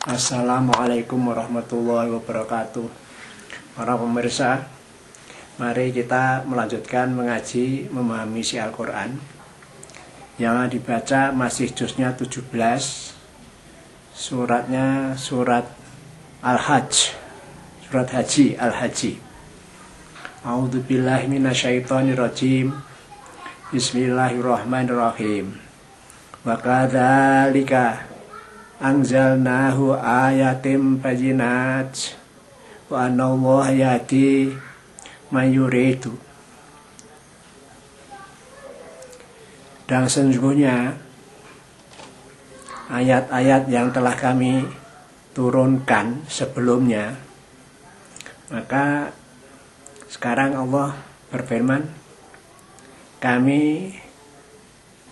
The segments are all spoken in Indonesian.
Assalamualaikum warahmatullahi wabarakatuh. Para pemirsa, mari kita melanjutkan mengaji memahami isi Al-Quran. Yang dibaca masih juznya 17, suratnya surat Al-Hajj, surat Haji, Al-Haji. A'udzubillahi minasyaitonirrajim. Bismillahirrahmanirrahim. Wa kadzalika anzalnahu ayatim bayyinat wa anallaha yahdi may yuridu. Dan sesungguhnya ayat-ayat yang telah kami turunkan sebelumnya, maka sekarang Allah berfirman, kami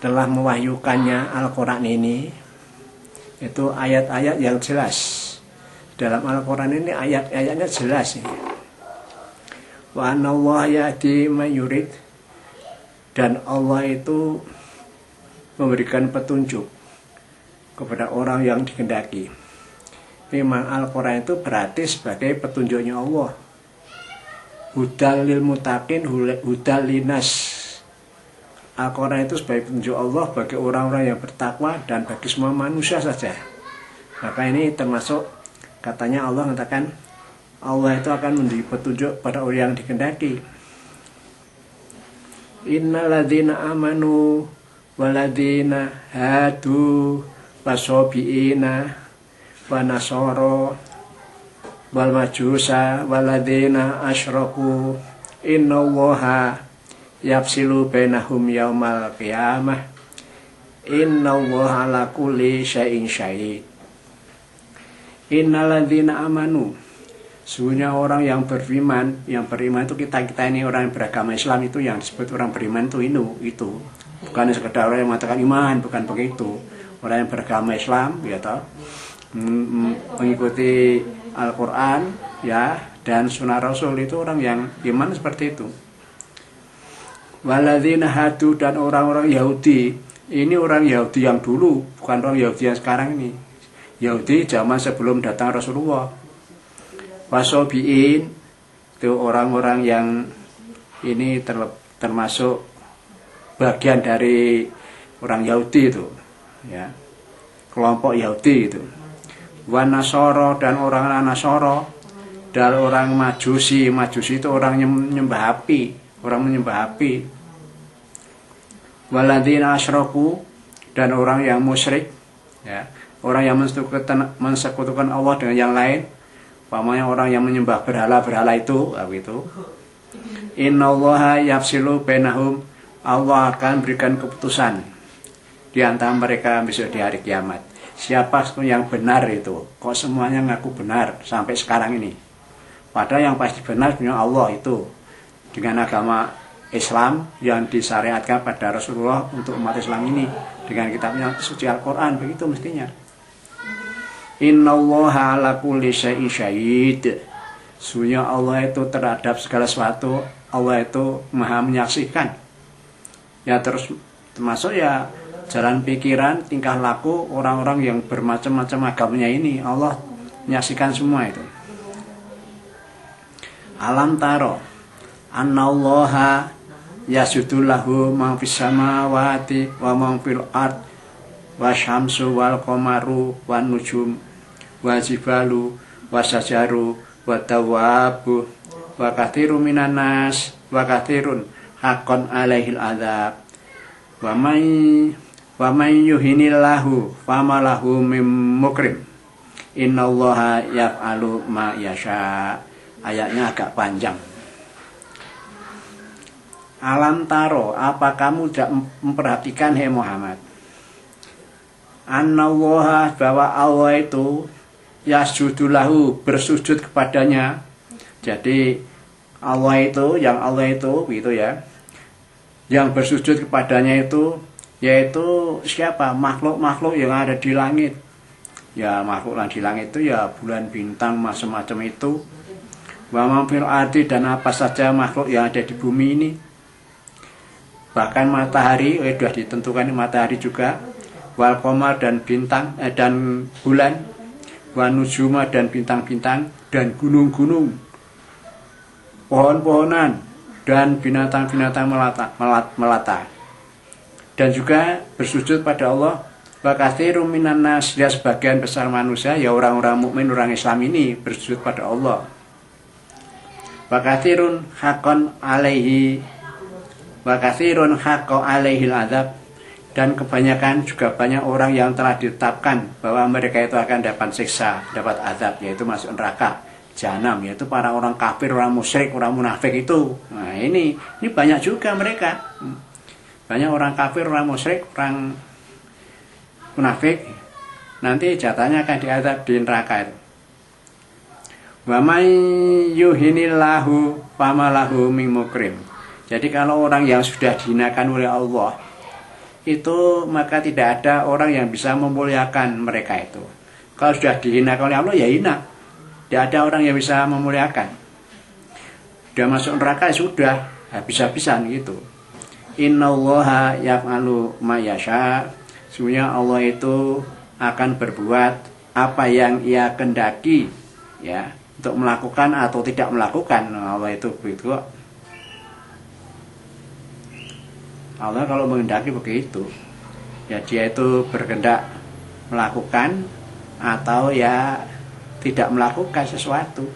telah mewahyukannya Al-Quran ini. Itu ayat-ayat yang jelas. Dalam Al-Quran ini ayat-ayatnya jelas ini. Wa anallaha yahdi may yurid. Dan Allah itu memberikan petunjuk kepada orang yang dikehendaki. Memang Al-Quran itu berarti sebagai petunjuknya Allah. Hudal lil muttaqin, hudal linas. Al-Quran itu sebagai petunjuk Allah bagi orang-orang yang bertakwa dan bagi semua manusia saja. Maka ini termasuk, katanya Allah mengatakan Allah itu akan memberi petunjuk pada orang yang dikehendaki. Innalladzina amanu waladzina hadu wasobiina wa nasara wal majusa waladzina asyraku innallaha yafsilu bainahum yaumal qiyamah innallaha ala kulli syai'in syahid. Innalladzina amanu, sesungguhnya orang yang beriman itu kita ini orang yang beragama Islam itu yang disebut orang beriman itu bukan sekedar orang yang mengatakan iman, bukan begitu. Orang yang beragama Islam ya toh, mengikuti Al-Quran ya dan sunnah Rasul, itu orang yang iman seperti itu. Waladzina hadu, dan orang-orang Yahudi, ini orang Yahudi yang dulu, bukan orang Yahudi yang sekarang ini. Yahudi zaman sebelum datang Rasulullah. Wasobiin, itu orang-orang yang ini termasuk bagian dari orang Yahudi itu, ya, kelompok Yahudi itu. Wa nasoro, dan orang Nasoro, dan orang Majusi. Majusi itu orang yang menyembah api, orang menyembah api. Waladzina asyraku, dan orang yang musyrik, ya, orang yang mensekutukan Allah dengan yang lain. Pamanya orang yang menyembah berhala-berhala itu, gitu. Innallaha yafsilu bainahum, Allah akan berikan keputusan di antara mereka besok di hari kiamat. Siapa yang benar itu? Kok semuanya ngaku benar sampai sekarang ini? Padahal yang pasti benar punya Allah itu, dengan agama Islam yang disyariatkan pada Rasulullah untuk umat Islam ini, dengan kitabnya suci Al-Quran, begitu mestinya. Innallaha ala kulli syai'in syahid. Sesungguhnya Allah itu terhadap segala sesuatu, Allah itu maha menyaksikan. Ya, terus termasuk ya jalan pikiran, tingkah laku orang-orang yang bermacam-macam agamanya ini, Allah menyaksikan semua itu. Alam taro annallaha yasjudu lahu man fis samawati wa man fil ard wa syamsu wal qamaru wan nujum wa jibalu wa sajaru wa dawabu wa katsirun minan nas wa katsirun haqqan alaihil adzab wa may yuhinillahu famalahu mim mukrim innallaha yaf'alu ma yasha. Ayatnya agak panjang. Alam taro, apa kamu tidak memperhatikan hai Muhammad, annallaha, bahwa Allah itu yasjudu lahu, bersujud kepadanya. Jadi Allah itu gitu ya, yang bersujud kepadanya itu yaitu siapa? Makhluk-makhluk yang ada di langit. Ya, makhluk yang di langit itu ya bulan, bintang, macam-macam itu. Wa man fil ardi, dan apa saja makhluk yang ada di bumi ini. Bahkan matahari, sudah ditentukan matahari juga. Wal qamar, dan bintang dan bulan. wa nujuma dan bintang-bintang, dan gunung-gunung, pohon-pohonan, dan binatang-binatang melata. Dan juga bersujud pada Allah. Wa katsirun minan nas, ya sebagian besar manusia, ya orang-orang mukmin, orang Islam ini bersujud pada Allah. Wa katsirun haqqan alaihi, wa katsirun haqqo alaihil azab, dan kebanyakan juga banyak orang yang telah ditetapkan bahwa mereka itu akan dapat siksa, dapat azab, yaitu masuk neraka jahanam, yaitu para orang kafir, orang musyrik, orang munafik itu. Nah, ini banyak juga mereka. Banyak orang kafir, orang musyrik, orang munafik, nanti jatahnya akan diazab di neraka itu. Wa may yuhinillahu famalahu min mukrim. Jadi kalau orang yang sudah dihinakan oleh Allah itu, maka tidak ada orang yang bisa memuliakan mereka itu. Kalau sudah dihinakan oleh Allah, ya hina. Tidak ada orang yang bisa memuliakan. Sudah masuk neraka, ya sudah habis-habisan gitu. Innallaha yaf'alu ma yasha. Sebenarnya Allah itu akan berbuat apa yang Ia kehendaki, ya, untuk melakukan atau tidak melakukan. Allah itu begitu. Allah kalau menghendaki begitu, ya Dia itu berkehendak melakukan atau ya tidak melakukan sesuatu.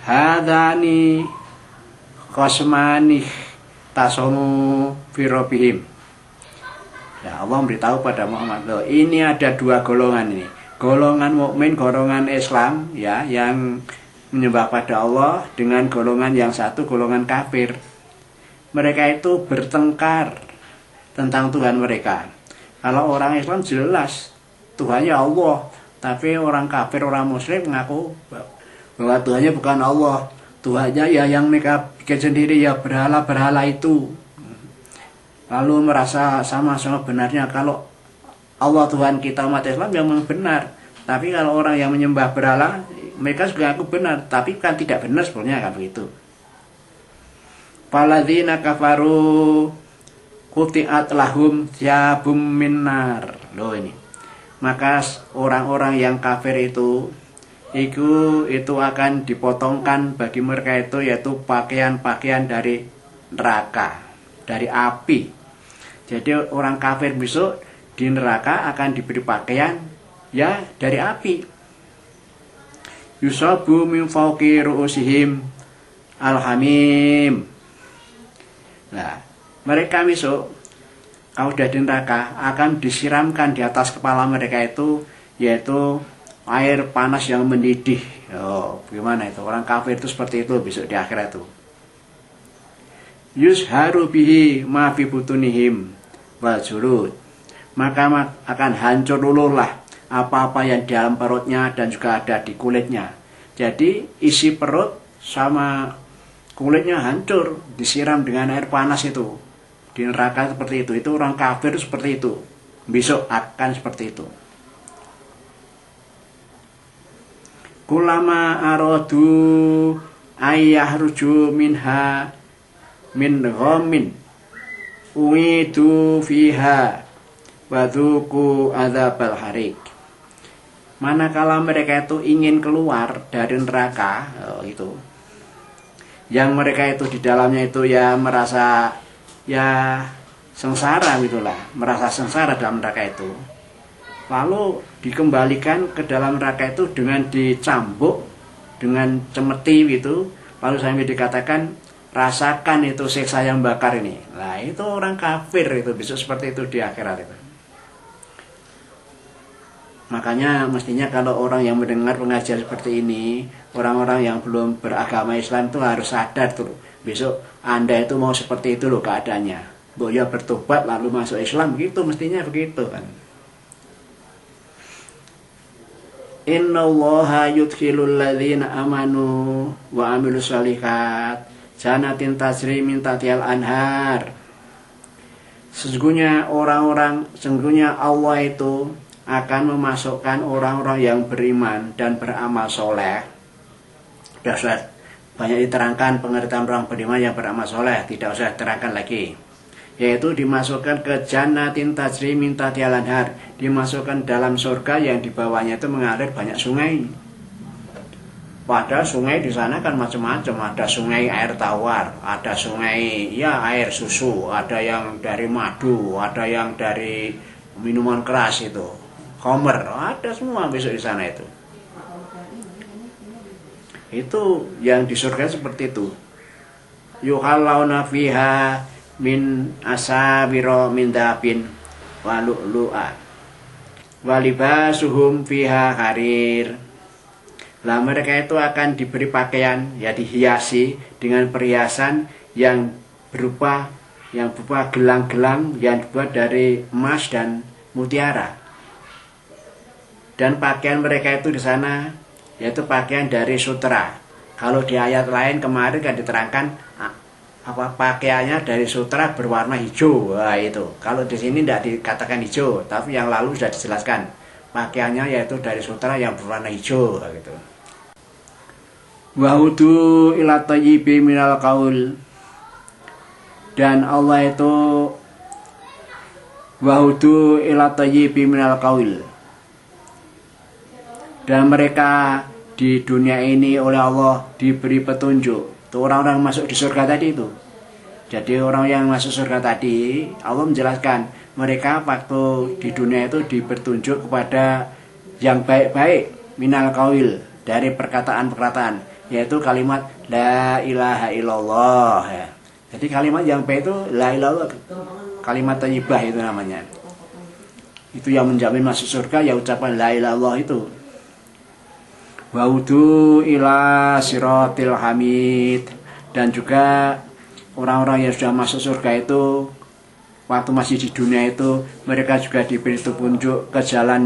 Hadani qasmani tasomu fi rabbihim. Ya, Allah memberitahu pada Muhammad, loh, ini ada dua golongan ini. Golongan mukmin, golongan Islam, ya, yang menyembah pada Allah, dengan golongan yang satu, golongan kafir. Mereka itu bertengkar tentang Tuhan mereka. Kalau orang Islam jelas Tuhannya Allah, tapi orang kafir, orang musyrik mengaku bahwa Tuhannya bukan Allah. Tuhannya ya yang mereka bikin sendiri, ya berhala-berhala itu. Lalu merasa sama-sama benarnya. Kalau Allah Tuhan kita umat Islam yang memang benar. Tapi kalau orang yang menyembah berhala, mereka juga aku benar, tapi kan tidak benar sebenarnya, kan begitu. Faladzina kafaru quti'at lahum syabum minnar. Loh ini. Maka orang-orang yang kafir itu akan dipotongkan bagi mereka itu, yaitu pakaian-pakaian dari neraka, dari api. Jadi orang kafir besok di neraka akan diberi pakaian ya dari api. Yusabu min fawqi ru'usihim alhamim. Nah, mereka besok kalau sudah di neraka akan disiramkan di atas kepala mereka itu, yaitu air panas yang mendidih. Oh, gimana itu? Orang kafir itu seperti itu besok di akhirat itu. Yusharu bihi ma fi butunihim wal jurud. Maka akan hancur luluhlah apa-apa yang di dalam perutnya dan juga ada di kulitnya. Jadi isi perut sama kulitnya hancur, disiram dengan air panas itu. Di neraka seperti itu. Itu orang kafir seperti itu. Besok akan seperti itu. Kulama aradu ayyahruju minha min ghamin uidu fiha wadzuku adzabal harik. Manakala mereka itu ingin keluar dari neraka, itu yang mereka itu di dalamnya itu ya merasa ya sengsara gitulah, merasa sengsara dalam neraka itu. Lalu dikembalikan ke dalam neraka itu dengan dicambuk, dengan cemeti gitu. Lalu sampai dikatakan rasakan itu siksa yang bakar ini. Nah, itu orang kafir itu besok seperti itu di akhirat itu. Makanya mestinya kalau orang yang mendengar pengajian seperti ini, orang-orang yang belum beragama Islam itu harus sadar tuh. Besok Anda itu mau seperti itu loh keadaannya. Boya bertobat lalu masuk Islam gitu, mestinya begitu kan. Innallaha yudkhilul ladzina amanu wa amilus shalihat jannatin tajri min tahtihal anhar. Sesungguhnya Allah itu akan memasukkan orang-orang yang beriman dan beramal soleh. Sudah banyak diterangkan pengertian orang beriman yang beramal soleh, tidak usah diterangkan lagi. yaitu dimasukkan ke jannatin tajri min tahtihal anhar, dimasukkan dalam surga yang di bawahnya itu mengalir banyak sungai. Padahal sungai di sana kan macam-macam, ada sungai air tawar, ada sungai ya air susu, ada yang dari madu, ada yang dari minuman keras itu, khamr, ada semua besok di sana itu. Itu yang di surga seperti itu. Yuhallawna fiha min asabiro min dabin wa lu'lu'a wa libasuhum fiha harir. Lah mereka itu akan diberi pakaian, ya dihiasi dengan perhiasan yang berupa gelang-gelang yang dibuat dari emas dan mutiara. Dan pakaian mereka itu di sana yaitu pakaian dari sutra. Kalau di ayat lain kemarin kan diterangkan pakaiannya dari sutra berwarna hijau. Wah, itu. Kalau di sini tidak dikatakan hijau, tapi yang lalu sudah dijelaskan. Pakaiannya yaitu dari sutra yang berwarna hijau gitu. Wa hudu ila thayyibi minal qaul. Dan Allah itu wa hudu ila thayyibi minal qaul. Dan mereka di dunia ini oleh Allah diberi petunjuk. Itu orang-orang masuk di surga tadi itu. Jadi orang yang masuk surga tadi, Allah menjelaskan mereka waktu di dunia itu diberi petunjuk kepada yang baik-baik minal qaul, dari perkataan-perkataan, yaitu kalimat la ilaha illallah ya. Jadi kalimat yang baik itu la ilaha, kalimat thayyibah itu namanya. Itu yang menjamin masuk surga ya ucapan la ilaha illallah itu. Waudu ila siratil hamid. Dan juga orang-orang yang sudah masuk surga itu waktu masih di dunia itu mereka juga diberi petunjuk ke jalan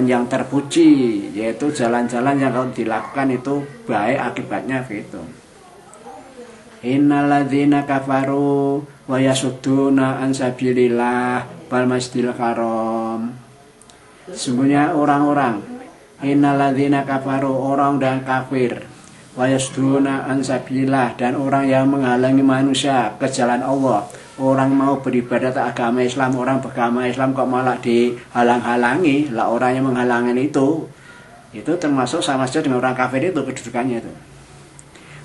yang terpuji, yaitu jalan-jalan yang kalau dilakukan itu baik akibatnya gitu. Innalladzina kafaru wa yasudduna an sabilillah wal masjidil haram. Sesungguhnya orang-orang innalladzina kafaru, orang dan kafir, wa yasduna an sabilillah, dan orang yang menghalangi manusia ke jalan Allah. Orang mau beribadah agama Islam, orang beragama Islam kok malah dihalang-halangi. Lah orang yang menghalangi itu termasuk sama saja dengan orang kafir itu kedudukannya itu.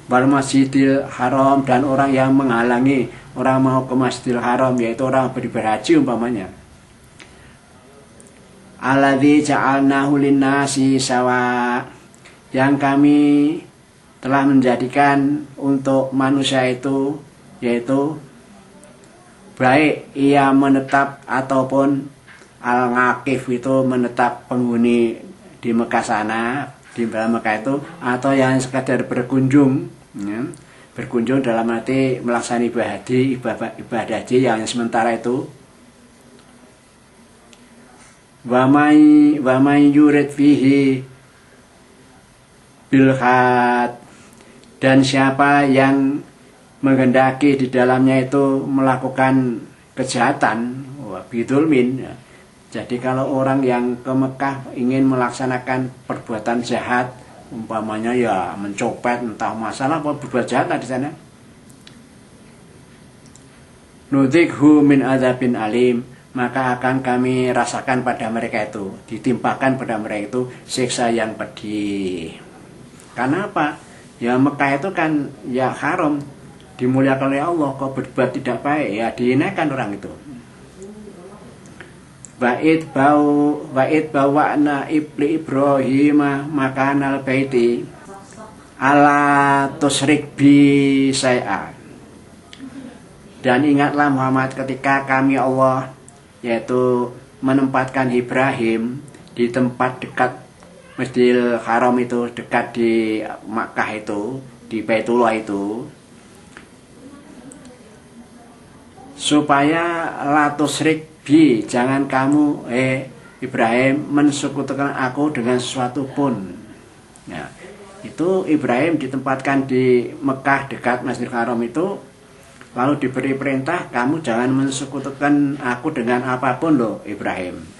Wal masjidil haram, dan orang yang menghalangi orang mau ke Masjidil Haram, yaitu orang beribadah haji umpamanya. Alladzi ja'alnahu linnasi sawa, yang kami telah menjadikan untuk manusia itu yaitu baik ia menetap ataupun al-ngakif itu menetap penghuni di Mekah sana, di dalam Mekah itu, atau yang sekadar berkunjung ya. Berkunjung dalam arti melaksanakan ibadah haji yang sementara itu. Wa may yurid fihi bilhat, dan siapa yang menghendaki di dalamnya itu melakukan kejahatan, bidulmin. Jadi kalau orang yang ke Mekah ingin melaksanakan perbuatan jahat, umpamanya ya mencopet, entah masalah apa berbuat jahat di sana, nudzikhu min adzabin alim, maka akan kami rasakan pada mereka itu, ditimpakan pada mereka itu siksa yang pedih. Karena apa? Ya Mekah itu kan ya haram, dimuliakan oleh Allah, kok berbuat tidak baik ya dihinakan orang itu. Wa'id bawa'na ibli Ibrahim makanal baiti ala tusrik bi syai'a. Dan ingatlah Muhammad ketika kami Allah yaitu menempatkan Ibrahim di tempat dekat Masjidil Haram itu, dekat di Makkah itu, di Baitullah itu, supaya la tusrik bi, jangan kamu Ibrahim mensekutukan aku dengan sesuatu pun. Ya, itu Ibrahim ditempatkan di Mekah dekat Masjidil Haram itu, lalu diberi perintah kamu jangan mensekutukan aku dengan apapun loh Ibrahim.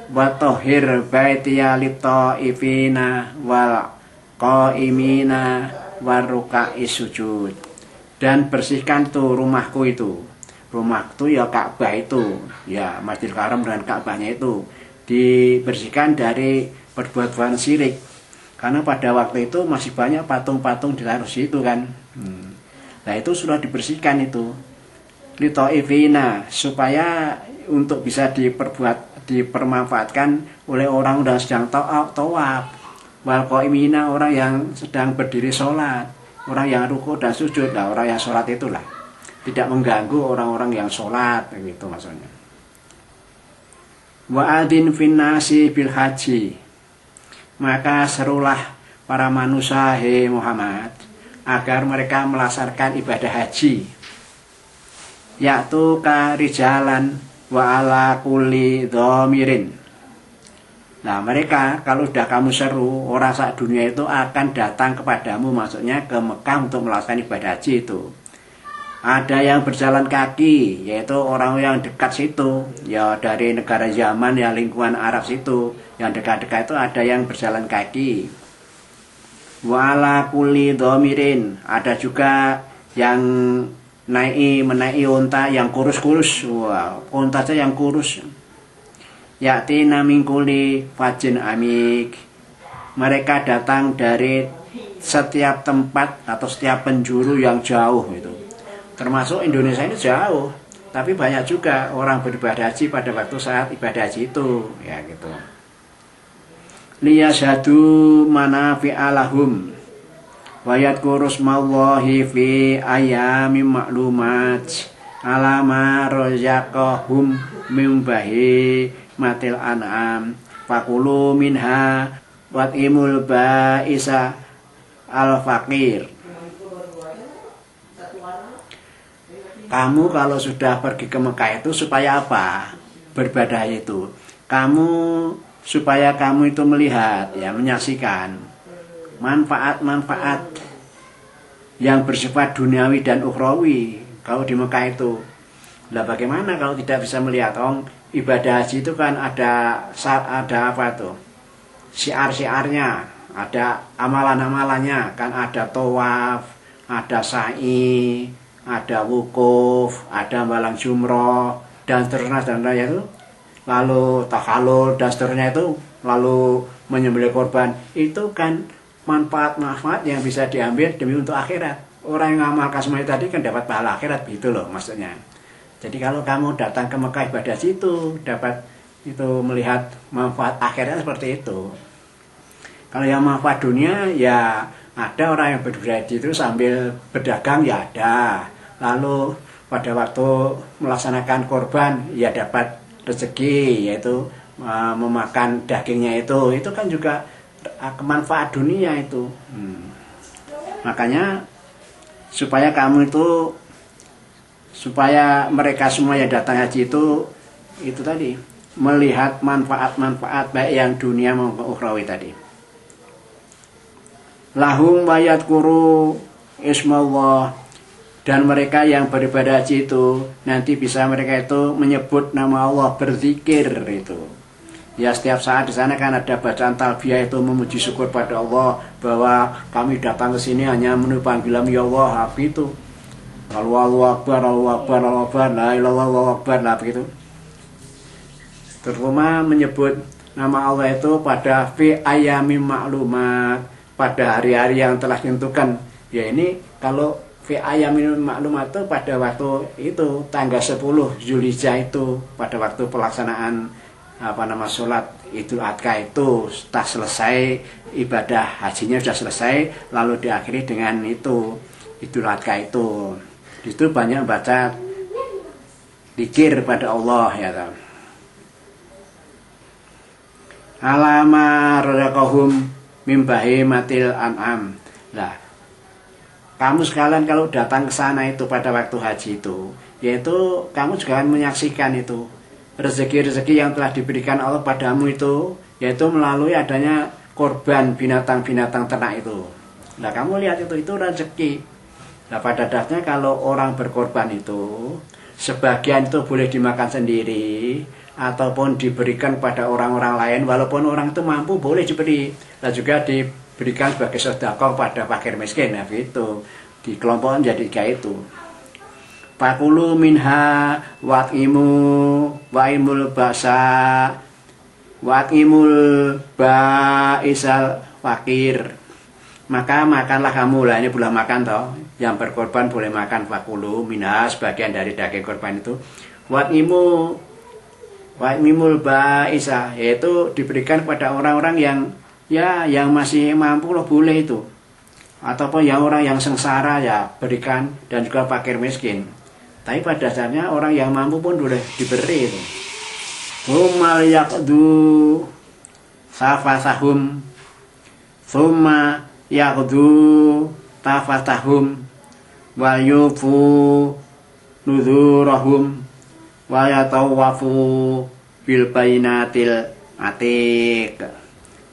Wa tahhir baitiya lit-taifina wal qaimina war ruka'is sujud. Dan bersihkan tuh rumahku itu rumah itu ya Ka'bah itu, ya Masjidil Haram dengan Ka'bahnya itu dibersihkan dari perbuatan syirik. Karena pada waktu itu masih banyak patung-patung ditaruh situ kan. Nah itu sudah dibersihkan itu. Lito'ifina, supaya untuk bisa dipermanfaatkan oleh orang yang sedang tawaf. Wal qaimina, orang yang sedang berdiri sholat, orang yang ruku dan sujud. Nah orang yang sholat itulah tidak mengganggu orang-orang yang sholat, begitu maksudnya. Wa adin finnasi bil haji, maka serulah para manusia he Muhammad agar mereka melaksanakan ibadah haji, yaitu karijalan wa ala kulli dhamirin. Nah mereka kalau sudah kamu seru, orang sak dunia itu akan datang kepadamu, maksudnya ke Mekah untuk melaksanakan ibadah haji itu. Ada yang berjalan kaki, yaitu orang yang dekat situ, ya dari negara Yaman, ya lingkungan Arab situ, yang dekat-dekat itu ada yang berjalan kaki. Wala kulli dhamirin, ada juga yang menaiki unta yang kurus-kurus. Wah, unta saja yang kurus. Yatina min kulli fajin amik, mereka datang dari setiap tempat atau setiap penjuru yang jauh itu. Termasuk Indonesia ini jauh, tapi banyak juga orang beribadah haji pada waktu saat ibadah haji itu, ya gitu. Liyashadu manafi'alahum wa yadhkuru smallahi fi ayyamin ma'lumat ala ma razaqahum min bahimatil an'am faqulu minha wat'imul ba'isa al-faqir. Kamu kalau sudah pergi ke Mekah itu supaya apa? Beribadah itu. Supaya kamu itu melihat, ya menyaksikan manfaat-manfaat yang bersifat duniawi dan ukhrawi kalau di Mekah itu. Lah bagaimana kalau tidak bisa melihat? Ibadah haji itu kan ada apa tuh? Syiar-syiarnya, ada amalan-amalannya, kan ada tawaf, ada sa'i, ada wukuf, ada malang jumroh, dan seterusnya itu, lalu tahalul dan seterusnya itu, lalu menyembelih korban. Itu kan manfaat-manfaat yang bisa diambil demi untuk akhirat. Orang yang ngamalkan semua tadi kan dapat pahala akhirat, gitu loh maksudnya. Jadi kalau kamu datang ke Mekah ibadah situ, dapat itu melihat manfaat akhirat seperti itu. Kalau yang manfaat dunia, ya ada orang yang beribadah itu sambil berdagang, ya ada. Lalu pada waktu melaksanakan korban, ya dapat rezeki, yaitu memakan dagingnya itu kan juga kemanfaat dunia itu. Makanya supaya mereka semua yang datang haji itu tadi melihat manfaat-manfaat baik yang dunia maupun ukhrawi tadi. Lahum wa yadhkuru ismallah, dan mereka yang beribadah haji itu nanti bisa mereka itu menyebut nama Allah, berzikir itu. Ya setiap saat di sana kan ada bacaan talbiyah itu memuji syukur pada Allah bahwa kami datang ke sini hanya menuju panggilan ya Allah, itu. Allahu akbar, Allahu akbar, Allahu akbar, la ilaha illallah, Allahu akbar, lah begitu. Terutama menyebut nama Allah itu pada fi ayyamin ma'lumat, pada hari-hari yang telah ditentukan. Ya ini kalau fi ayyamin ma'lumat itu pada waktu itu tanggal 10 Zulhijjah itu, pada waktu pelaksanaan sholat Idul Adha itu sudah selesai, ibadah hajinya sudah selesai, lalu diakhiri dengan itu Idul Adha itu. Itu banyak baca zikir pada Allah, ya kan. Alama razaqahum min bahimatil an'am. Nah, kamu sekalian kalau datang ke sana itu pada waktu haji itu, yaitu kamu juga akan menyaksikan itu rezeki-rezeki yang telah diberikan Allah padamu itu, yaitu melalui adanya korban binatang-binatang ternak itu. Nah kamu lihat itu rezeki. Nah pada dasarnya kalau orang berkorban itu, sebagian itu boleh dimakan sendiri ataupun diberikan pada orang-orang lain, walaupun orang itu mampu boleh diberi. Nah juga diberikan sebagai sedekah pada fakir miskin, nah gitu. Di kelompok jadi kayak itu. Fakulu minha wa'imu wa'imul basa wa'imul ba'isal fakir. Maka makanlah kamu, lah ini boleh makan toh, yang berkorban boleh makan. Fakulu minha, sebagian dari daging korban itu. Wa'imul ba'isa, yaitu diberikan kepada orang-orang yang masih mampu loh, boleh itu. Ataupun yang orang yang sengsara ya berikan, dan juga fakir miskin. Tapi pada dasarnya orang yang mampu pun boleh diberi itu. Humal yaqdu safatahum, summa yaqdu tafatahum, wa yufu nuzurahum, wa yatawafu bil bainatil atik.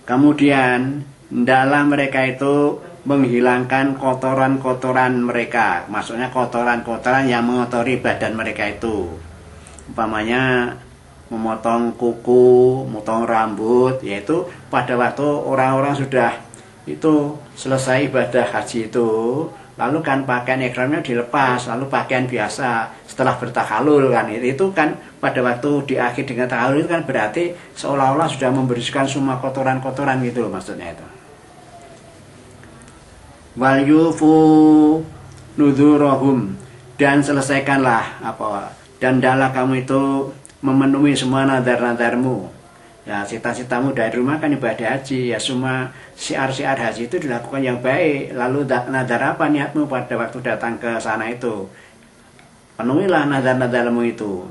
Kemudian hendaklah mereka itu menghilangkan kotoran-kotoran mereka, maksudnya kotoran-kotoran yang mengotori badan mereka itu, umpamanya memotong kuku, memotong rambut, yaitu pada waktu orang-orang sudah itu selesai ibadah haji itu, lalu kan pakaian ihramnya dilepas, lalu pakaian biasa setelah bertahalul kan, itu kan pada waktu di akhir dengan tahalul itu kan berarti seolah-olah sudah membersihkan semua kotoran-kotoran gitu loh, maksudnya itu. Wal yufu nuzurahum, dan selesaikanlah dan hendaklah kamu itu memenuhi semua nadar-nadarmu. Ya, cita-citamu dari rumah kan ibadah haji, ya semua syiar-syiar haji itu dilakukan yang baik. Lalu nadar apa niatmu pada waktu datang ke sana itu? Penuhilah nadar-nadarmu itu.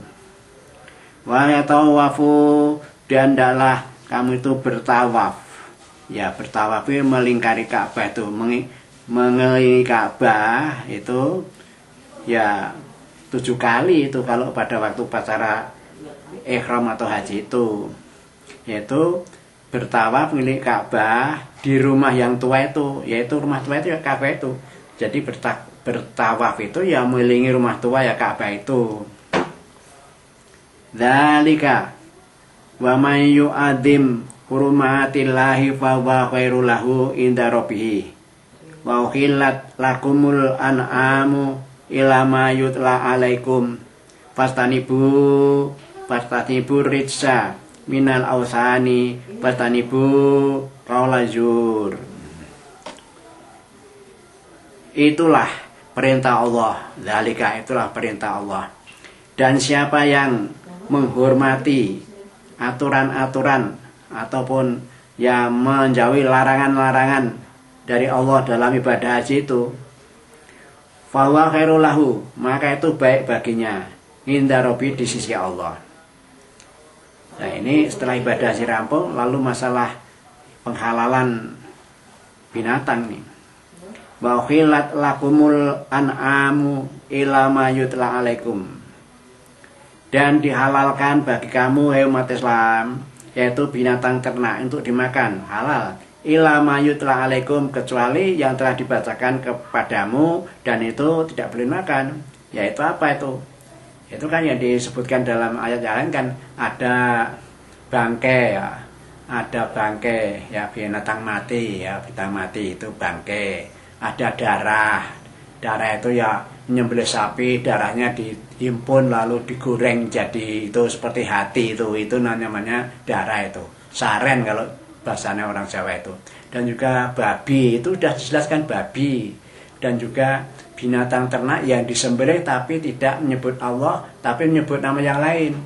Wa yatawafu, dan hendaklah kamu itu bertawaf. Ya, bertawaf itu melingkari Ka'bah itu, mengelilingi Ka'bah itu ya 7 kali itu kalau pada waktu upacara ihram atau haji itu, yaitu bertawaf mengelilingi Ka'bah di rumah yang tua itu, yaitu rumah tua itu ya Ka'bah itu. Jadi bertawaf itu ya mengelilingi rumah tua ya Ka'bah itu. Dzalika wa may yu'adzim hurumatillahi fa huwa khairul lahu inda rabbih. Wa uhillat lakumul an'amu ila ma yutla alaikum fastanibu ritsa minal ausani fastanibu qaulazur. Itulah perintah Allah. Dzalika, itulah perintah Allah. Dan siapa yang menghormati aturan-aturan ataupun yang menjauhi larangan-larangan dari Allah dalam ibadah haji itu, fahuwa khairul lahu, maka itu baik baginya inda rabbi, di sisi Allah. Nah, ini setelah ibadah haji rampung, lalu masalah penghalalan binatang nih. Wa khillat lakumul an'amu ila ma yutla alaikum, dan dihalalkan bagi kamu hai umat Islam, yaitu binatang ternak untuk dimakan, halal. Ila ma yutla alaikum, kecuali yang telah dibacakan kepadamu dan itu tidak boleh makan. Yaitu apa itu? Itu kan yang disebutkan dalam ayat yang lain kan, ada bangkai ya, ada bangkai ya, binatang mati ya, binatang mati itu bangkai. Ada darah itu ya menyembelih sapi, darahnya dihimpun lalu digoreng jadi itu seperti hati itu namanya darah itu, saren kalau bahasanya orang Jawa itu. Dan juga babi, itu sudah dijelaskan babi. Dan juga binatang ternak yang disembelih tapi tidak menyebut Allah, tapi menyebut nama yang lain.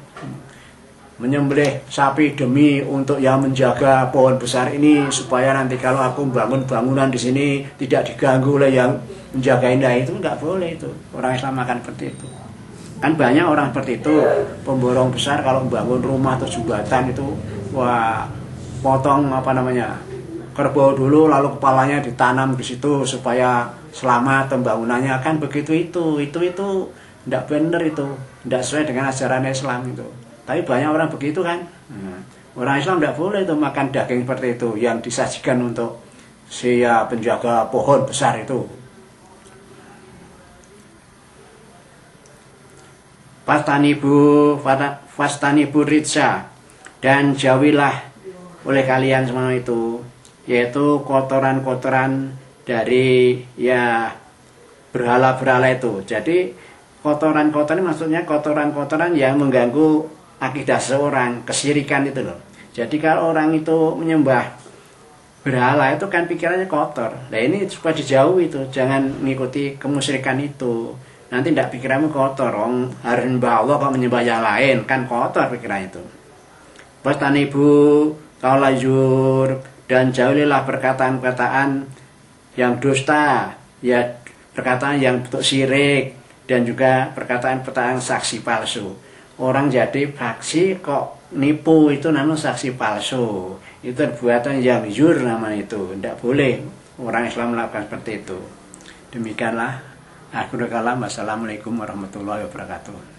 Menyembelih sapi demi untuk yang menjaga pohon besar ini, supaya nanti kalau aku bangun bangunan di sini tidak diganggu oleh yang menjaga indah, itu enggak boleh itu. Orang Islam akan seperti itu. Kan banyak orang seperti itu, pemborong besar kalau membangun rumah atau jembatan itu, wah, potong kerbau dulu lalu kepalanya ditanam di situ supaya selamat pembangunannya, kan begitu itu tidak benar, itu tidak sesuai dengan ajaran Islam itu. Tapi banyak orang begitu kan. Orang Islam tidak boleh itu makan daging seperti itu yang disajikan untuk si penjaga pohon besar itu. Fastanibu ritsa, dan jauhilah oleh kalian semua itu, yaitu kotoran-kotoran dari ya berhala-berhala itu. Jadi kotoran-kotoran maksudnya kotoran-kotoran yang mengganggu akidah seorang, kesyirikan itu loh. Jadi kalau orang itu menyembah berhala itu kan pikirannya kotor. Nah ini supaya dijauhi itu, jangan mengikuti kemusyrikan itu. Nanti tidak pikiranmu kotor, harus menyembah Allah kok menyembah yang lain, kan kotor pikiran itu. Wastanibu kaulajur, dan jauhilah perkataan-perkataan yang dusta, ya perkataan yang bentuk syirik, dan juga perkataan-perkataan saksi palsu. Orang jadi saksi kok nipu, itu namanya saksi palsu. Itu perbuatan yang zur namanya itu. Tidak boleh orang Islam melakukan seperti itu. Demikianlah. Akhirul kalam. Wassalamualaikum warahmatullahi wabarakatuh.